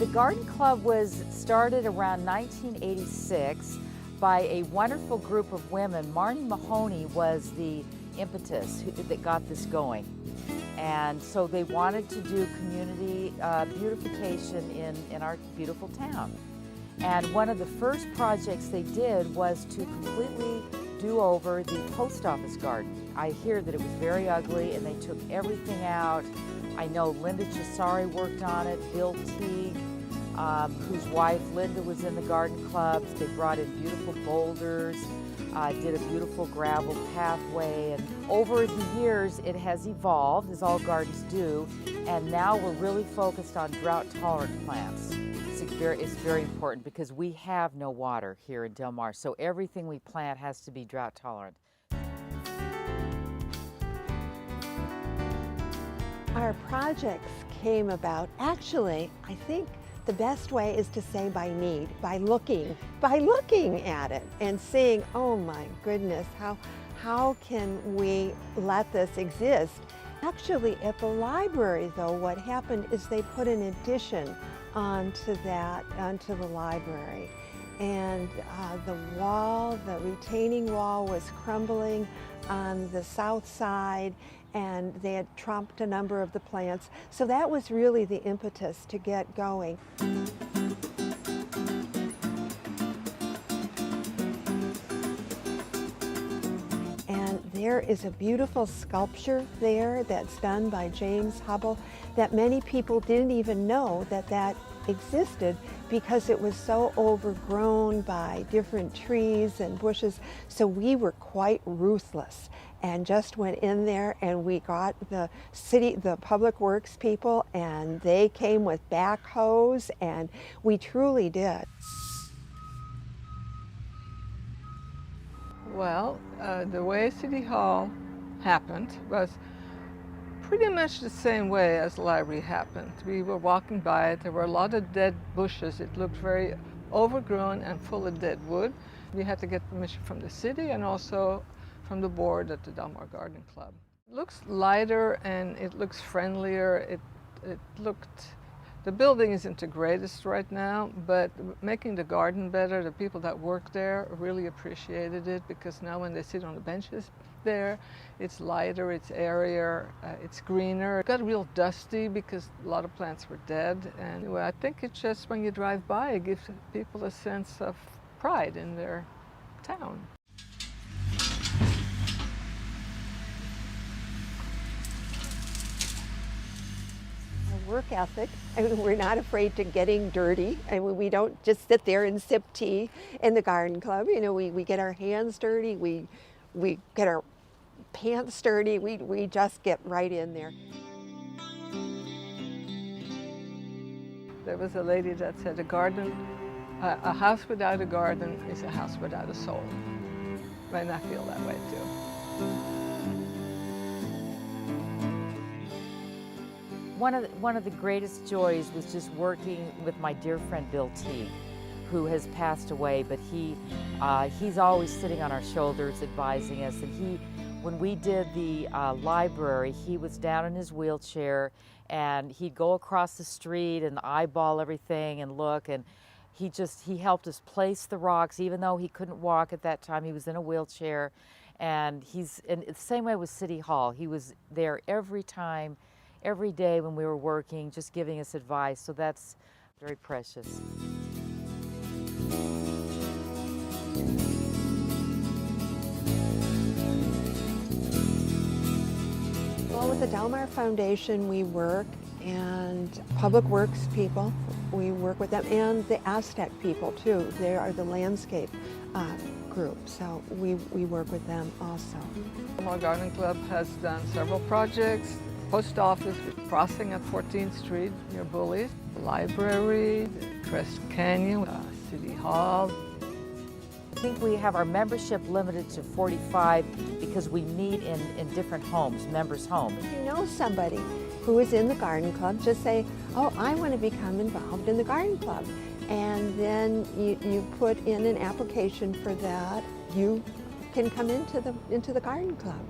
The Garden Club was started around 1986 by a wonderful group of women. Marnie Mahoney was the impetus that got this going. And so they wanted to do community beautification in our beautiful town. And one of the first projects they did was to completely do over the post office garden. I hear that it was very ugly and they took everything out. I know Linda Cesari worked on it, Bill Teague, whose wife Linda was in the garden clubs. They brought in beautiful boulders, did a beautiful gravel pathway, and over the years it has evolved, as all gardens do, and now we're really focused on drought-tolerant plants. It's very important because we have no water here in Del Mar, so everything we plant has to be drought-tolerant. Our projects came about, actually, I think the best way is to say by need, by looking at it and seeing, oh my goodness, how can we let this exist? Actually, at the library, though, what happened is they put an addition onto the library. And the wall, the retaining wall was crumbling on the south side, and they had trumped a number of the plants. So that was really the impetus to get going. And there is a beautiful sculpture there that's done by James Hubble that many people didn't even know that existed because it was so overgrown by different trees and bushes. So we were quite ruthless and just went in there, and we got the public works people, and they came with backhoes, and we truly did. Well, the way City Hall happened was pretty much the same way as the library happened. We were walking by it, there were a lot of dead bushes. It looked very overgrown and full of dead wood. We had to get permission from the city and also from the board at the Del Mar Garden Club. It looks lighter and it looks friendlier. The building isn't the greatest right now, but making the garden better, the people that work there really appreciated it, because now when they sit on the benches there, it's lighter, it's airier, it's greener. It got real dusty because a lot of plants were dead. And anyway, I think it's just when you drive by, it gives people a sense of pride in their town. Work ethic. I mean, we're not afraid to getting dirty. I mean, we don't just sit there and sip tea in the garden club. You know, we get our hands dirty, we get our pants dirty, we just get right in there. There was a lady that said a house without a garden is a house without a soul. And I feel that way too. One of the greatest joys was just working with my dear friend Bill Teague, who has passed away, but he's always sitting on our shoulders advising us. And when we did the library, he was down in his wheelchair, and he'd go across the street and eyeball everything and look, and he helped us place the rocks, even though he couldn't walk at that time. He was in a wheelchair, and the same way with City Hall. He was there every time, every day when we were working, just giving us advice, so that's very precious. Well, with the Del Mar Foundation, we work, and public works people, we work with them, and the Aztec people too. They are the landscape group, so we work with them also. Del Mar Garden Club has done several projects. Post office, crossing at 14th Street near Bullies, the library, the Crest Canyon, City Hall. I think we have our membership limited to 45 because we meet in different homes, members' homes. If you know somebody who is in the garden club, just say, oh, I want to become involved in the garden club. And then you put in an application for that. You can come into the garden club.